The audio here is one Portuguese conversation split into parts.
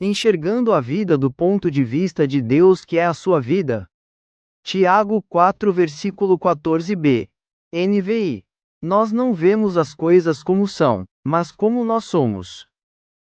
enxergando a vida do ponto de vista de Deus que é a sua vida. Tiago 4 versículo 14b. NVI. Nós não vemos as coisas como são, mas como nós somos.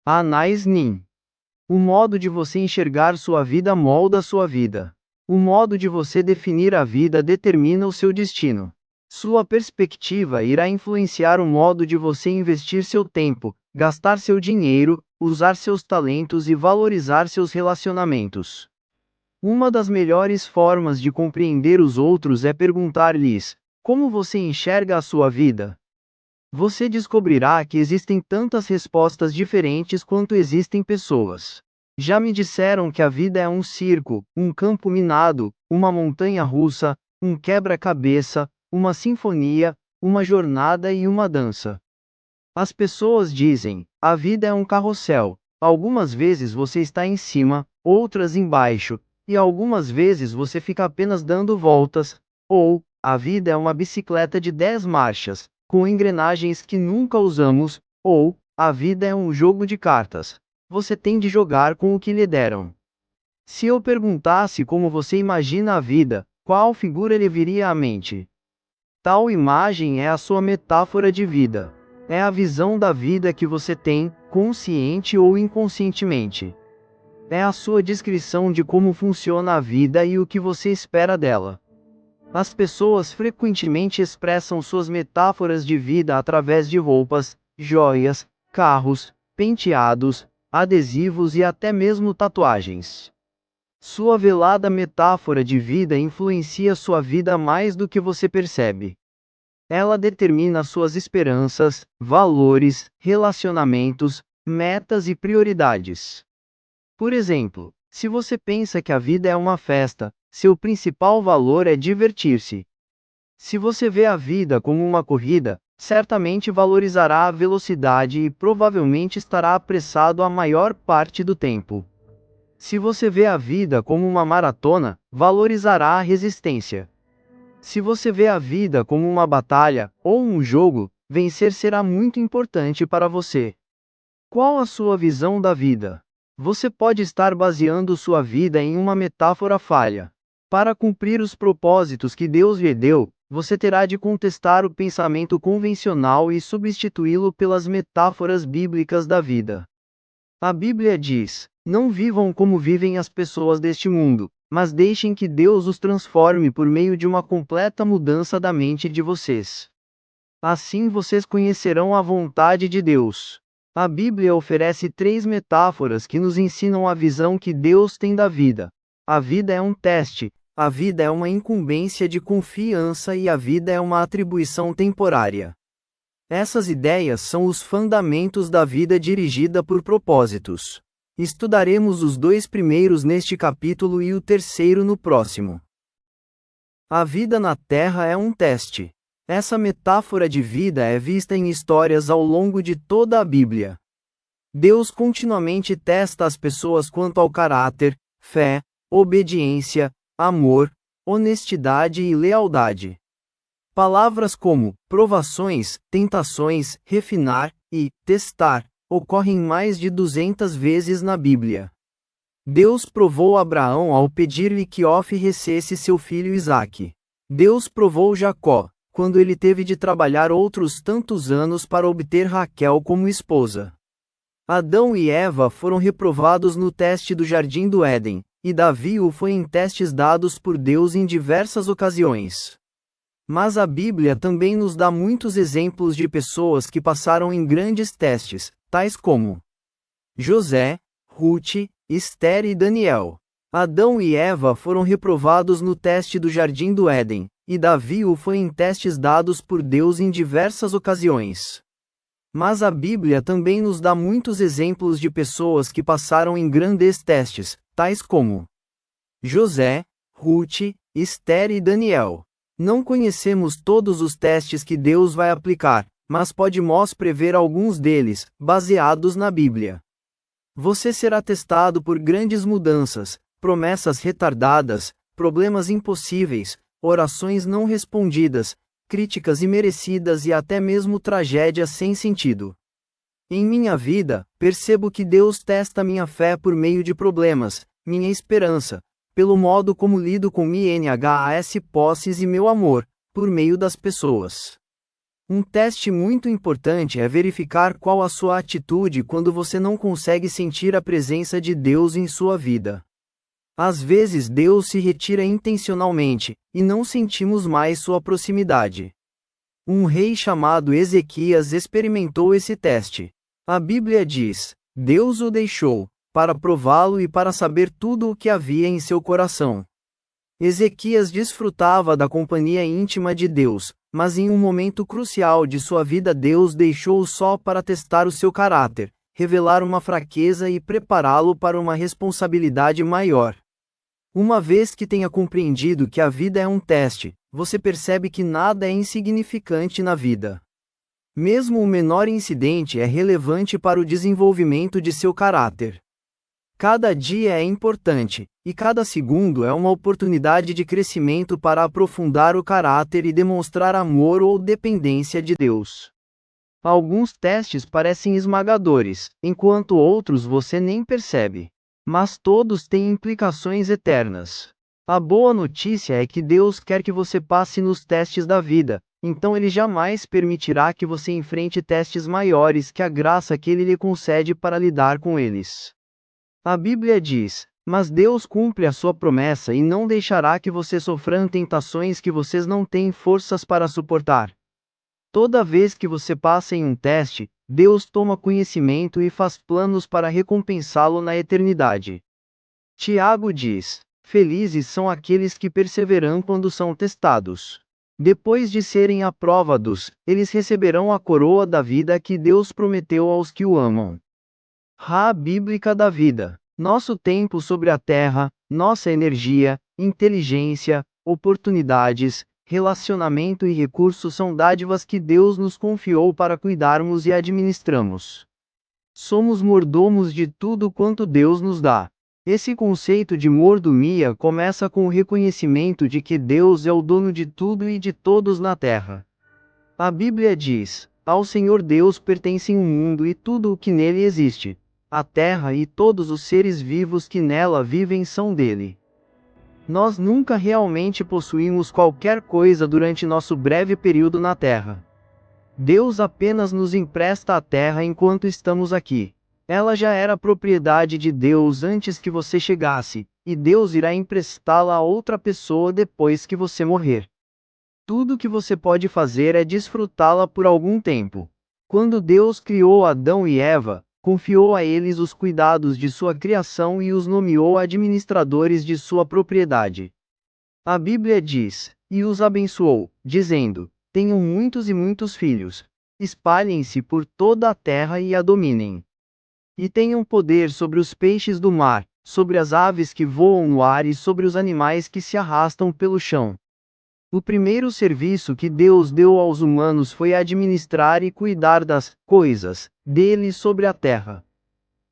Anais Nin. O modo de você enxergar sua vida molda sua vida. O modo de você definir a vida determina o seu destino. Sua perspectiva irá influenciar o modo de você investir seu tempo, gastar seu dinheiro, usar seus talentos e valorizar seus relacionamentos. Uma das melhores formas de compreender os outros é perguntar-lhes: como você enxerga a sua vida? Você descobrirá que existem tantas respostas diferentes quanto existem pessoas. Já me disseram que a vida é um circo, um campo minado, uma montanha russa, um quebra-cabeça, uma sinfonia, uma jornada e uma dança. As pessoas dizem: a vida é um carrossel. Algumas vezes você está em cima, outras embaixo, e algumas vezes você fica apenas dando voltas. Ou, a vida é uma bicicleta de 10 marchas, com engrenagens que nunca usamos. Ou, a vida é um jogo de cartas. Você tem de jogar com o que lhe deram. Se eu perguntasse como você imagina a vida, qual figura lhe viria à mente? Tal imagem é a sua metáfora de vida. É a visão da vida que você tem, consciente ou inconscientemente. É a sua descrição de como funciona a vida e o que você espera dela. As pessoas frequentemente expressam suas metáforas de vida através de roupas, joias, carros, penteados, adesivos e até mesmo tatuagens. Sua velada metáfora de vida influencia sua vida mais do que você percebe. Ela determina suas esperanças, valores, relacionamentos, metas e prioridades. Por exemplo, se você pensa que a vida é uma festa, seu principal valor é divertir-se. Se você vê a vida como uma corrida, certamente valorizará a velocidade e provavelmente estará apressado a maior parte do tempo. Se você vê a vida como uma maratona, valorizará a resistência. Se você vê a vida como uma batalha, ou um jogo, vencer será muito importante para você. Qual a sua visão da vida? Você pode estar baseando sua vida em uma metáfora falha. Para cumprir os propósitos que Deus lhe deu, você terá de contestar o pensamento convencional e substituí-lo pelas metáforas bíblicas da vida. A Bíblia diz: não vivam como vivem as pessoas deste mundo, mas deixem que Deus os transforme por meio de uma completa mudança da mente de vocês. Assim vocês conhecerão a vontade de Deus. A Bíblia oferece 3 metáforas que nos ensinam a visão que Deus tem da vida. A vida é um teste, a vida é uma incumbência de confiança e a vida é uma atribuição temporária. Essas ideias são os fundamentos da vida dirigida por propósitos. Estudaremos os 2 primeiros neste capítulo e o terceiro no próximo. A vida na Terra é um teste. Essa metáfora de vida é vista em histórias ao longo de toda a Bíblia. Deus continuamente testa as pessoas quanto ao caráter, fé, obediência, amor, honestidade e lealdade. Palavras como provações, tentações, refinar e testar ocorrem mais de 200 vezes na Bíblia. Deus provou Abraão ao pedir-lhe que oferecesse seu filho Isaque. Deus provou Jacó, quando ele teve de trabalhar outros tantos anos para obter Raquel como esposa. Adão e Eva foram reprovados no teste do Jardim do Éden, e Davi o foi em testes dados por Deus em diversas ocasiões. Mas a Bíblia também nos dá muitos exemplos de pessoas que passaram em grandes testes, tais como José, Ruth, Esther e Daniel. Adão e Eva foram reprovados no teste do Jardim do Éden, e Davi o foi em testes dados por Deus em diversas ocasiões. Mas a Bíblia também nos dá muitos exemplos de pessoas que passaram em grandes testes, tais como José, Ruth, Esther e Daniel. Não conhecemos todos os testes que Deus vai aplicar, mas podemos prever alguns deles, baseados na Bíblia. Você será testado por grandes mudanças, promessas retardadas, problemas impossíveis, orações não respondidas, críticas imerecidas e até mesmo tragédias sem sentido. Em minha vida, percebo que Deus testa minha fé por meio de problemas, minha esperança, pelo modo como lido com minhas posses e meu amor, por meio das pessoas. Um teste muito importante é verificar qual a sua atitude quando você não consegue sentir a presença de Deus em sua vida. Às vezes Deus se retira intencionalmente, e não sentimos mais sua proximidade. Um rei chamado Ezequias experimentou esse teste. A Bíblia diz: Deus o deixou, para prová-lo e para saber tudo o que havia em seu coração. Ezequias desfrutava da companhia íntima de Deus, mas em um momento crucial de sua vida Deus deixou-o só para testar o seu caráter, revelar uma fraqueza e prepará-lo para uma responsabilidade maior. Uma vez que tenha compreendido que a vida é um teste, você percebe que nada é insignificante na vida. Mesmo o menor incidente é relevante para o desenvolvimento de seu caráter. Cada dia é importante, e cada segundo é uma oportunidade de crescimento para aprofundar o caráter e demonstrar amor ou dependência de Deus. Alguns testes parecem esmagadores, enquanto outros você nem percebe. Mas todos têm implicações eternas. A boa notícia é que Deus quer que você passe nos testes da vida, então Ele jamais permitirá que você enfrente testes maiores que a graça que Ele lhe concede para lidar com eles. A Bíblia diz: Mas Deus cumpre a sua promessa e não deixará que você sofra tentações que vocês não têm forças para suportar. Toda vez que você passa em um teste, Deus toma conhecimento e faz planos para recompensá-lo na eternidade. Tiago diz: Felizes são aqueles que perseveram quando são testados. Depois de serem aprovados, eles receberão a coroa da vida que Deus prometeu aos que o amam. Ra Bíblica da Vida. Nosso tempo sobre a terra, nossa energia, inteligência, oportunidades, relacionamento e recursos são dádivas que Deus nos confiou para cuidarmos e administramos. Somos mordomos de tudo quanto Deus nos dá. Esse conceito de mordomia começa com o reconhecimento de que Deus é o dono de tudo e de todos na terra. A Bíblia diz: Ao Senhor Deus pertencem o mundo e tudo o que nele existe. A terra e todos os seres vivos que nela vivem são dele. Nós nunca realmente possuímos qualquer coisa durante nosso breve período na Terra. Deus apenas nos empresta a Terra enquanto estamos aqui. Ela já era propriedade de Deus antes que você chegasse, e Deus irá emprestá-la a outra pessoa depois que você morrer. Tudo que você pode fazer é desfrutá-la por algum tempo. Quando Deus criou Adão e Eva, confiou a eles os cuidados de sua criação e os nomeou administradores de sua propriedade. A Bíblia diz: E os abençoou, dizendo: Tenham muitos e muitos filhos, espalhem-se por toda a terra e a dominem. E tenham poder sobre os peixes do mar, sobre as aves que voam no ar e sobre os animais que se arrastam pelo chão. O primeiro serviço que Deus deu aos humanos foi administrar e cuidar das coisas dele sobre a terra.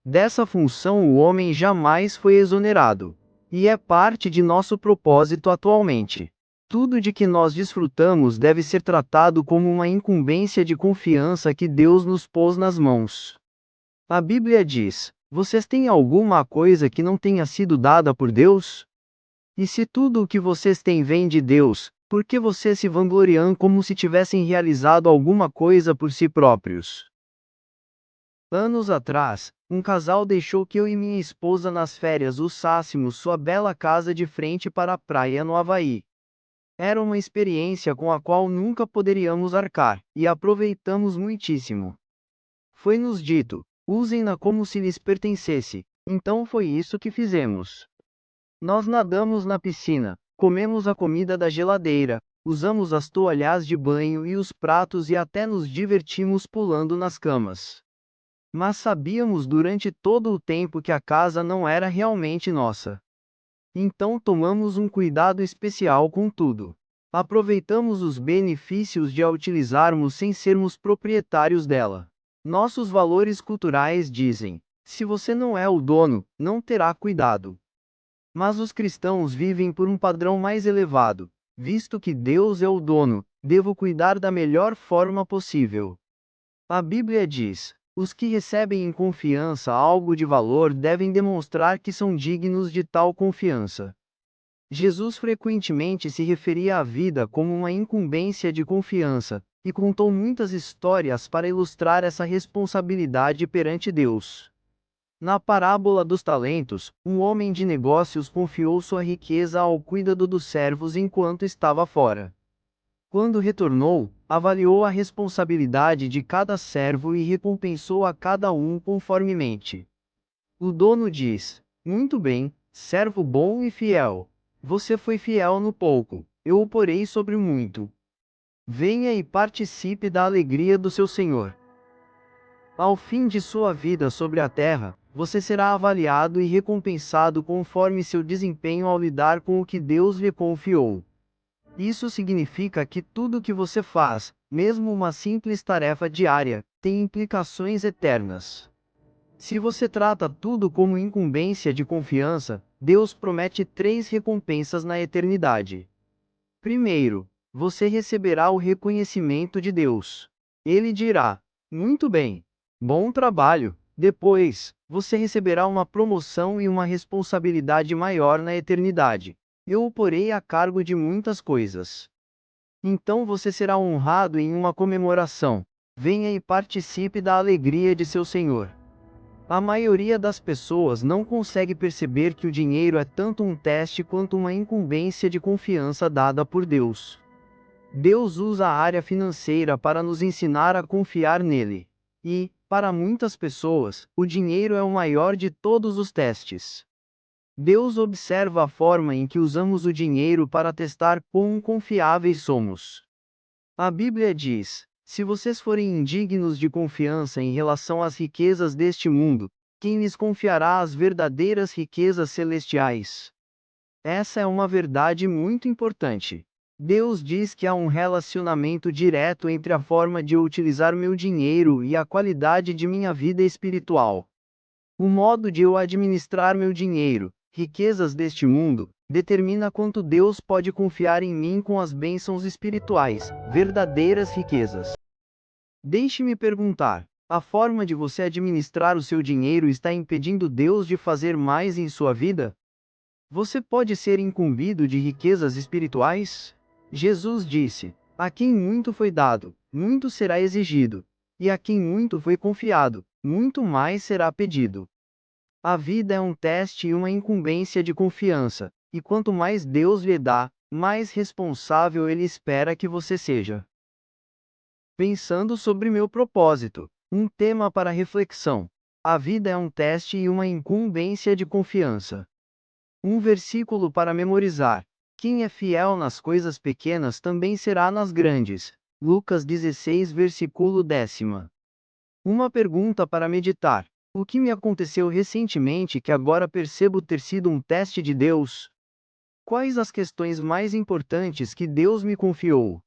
Dessa função o homem jamais foi exonerado. E é parte de nosso propósito atualmente. Tudo de que nós desfrutamos deve ser tratado como uma incumbência de confiança que Deus nos pôs nas mãos. A Bíblia diz: Vocês têm alguma coisa que não tenha sido dada por Deus? E se tudo o que vocês têm vem de Deus, por que vocês se vangloriam como se tivessem realizado alguma coisa por si próprios? Anos atrás, um casal deixou que eu e minha esposa nas férias usássemos sua bela casa de frente para a praia no Havaí. Era uma experiência com a qual nunca poderíamos arcar, e aproveitamos muitíssimo. Foi-nos dito: usem-na como se lhes pertencesse, então foi isso que fizemos. Nós nadamos na piscina, comemos a comida da geladeira, usamos as toalhas de banho e os pratos e até nos divertimos pulando nas camas. Mas sabíamos durante todo o tempo que a casa não era realmente nossa. Então tomamos um cuidado especial com tudo. Aproveitamos os benefícios de a utilizarmos sem sermos proprietários dela. Nossos valores culturais dizem: se você não é o dono, não terá cuidado. Mas os cristãos vivem por um padrão mais elevado. Visto que Deus é o dono, devo cuidar da melhor forma possível. A Bíblia diz: Os que recebem em confiança algo de valor devem demonstrar que são dignos de tal confiança. Jesus frequentemente se referia à vida como uma incumbência de confiança, e contou muitas histórias para ilustrar essa responsabilidade perante Deus. Na parábola dos talentos, um homem de negócios confiou sua riqueza ao cuidado dos servos enquanto estava fora. Quando retornou, avaliou a responsabilidade de cada servo e recompensou a cada um conformemente. O dono diz: Muito bem, servo bom e fiel. Você foi fiel no pouco, eu o porei sobre o muito. Venha e participe da alegria do seu Senhor. Ao fim de sua vida sobre a terra, você será avaliado e recompensado conforme seu desempenho ao lidar com o que Deus lhe confiou. Isso significa que tudo o que você faz, mesmo uma simples tarefa diária, tem implicações eternas. Se você trata tudo como incumbência de confiança, Deus promete 3 recompensas na eternidade. Primeiro, você receberá o reconhecimento de Deus. Ele dirá: Muito bem, bom trabalho. Depois, você receberá uma promoção e uma responsabilidade maior na eternidade. Eu o porei a cargo de muitas coisas. Então você será honrado em uma comemoração. Venha e participe da alegria de seu Senhor. A maioria das pessoas não consegue perceber que o dinheiro é tanto um teste quanto uma incumbência de confiança dada por Deus. Deus usa a área financeira para nos ensinar a confiar nele. E, para muitas pessoas, o dinheiro é o maior de todos os testes. Deus observa a forma em que usamos o dinheiro para testar quão confiáveis somos. A Bíblia diz: Se vocês forem indignos de confiança em relação às riquezas deste mundo, quem lhes confiará as verdadeiras riquezas celestiais? Essa é uma verdade muito importante. Deus diz que há um relacionamento direto entre a forma de eu utilizar meu dinheiro e a qualidade de minha vida espiritual. O modo de eu administrar meu dinheiro, riquezas deste mundo, determina quanto Deus pode confiar em mim com as bênçãos espirituais, verdadeiras riquezas. Deixe-me perguntar: a forma de você administrar o seu dinheiro está impedindo Deus de fazer mais em sua vida? Você pode ser incumbido de riquezas espirituais? Jesus disse: A quem muito foi dado, muito será exigido, e a quem muito foi confiado, muito mais será pedido. A vida é um teste e uma incumbência de confiança, e quanto mais Deus lhe dá, mais responsável Ele espera que você seja. Pensando sobre meu propósito, um tema para reflexão. A vida é um teste e uma incumbência de confiança. Um versículo para memorizar. Quem é fiel nas coisas pequenas também será nas grandes. Lucas 16, versículo 10. Uma pergunta para meditar. O que me aconteceu recentemente que agora percebo ter sido um teste de Deus? Quais as questões mais importantes que Deus me confiou?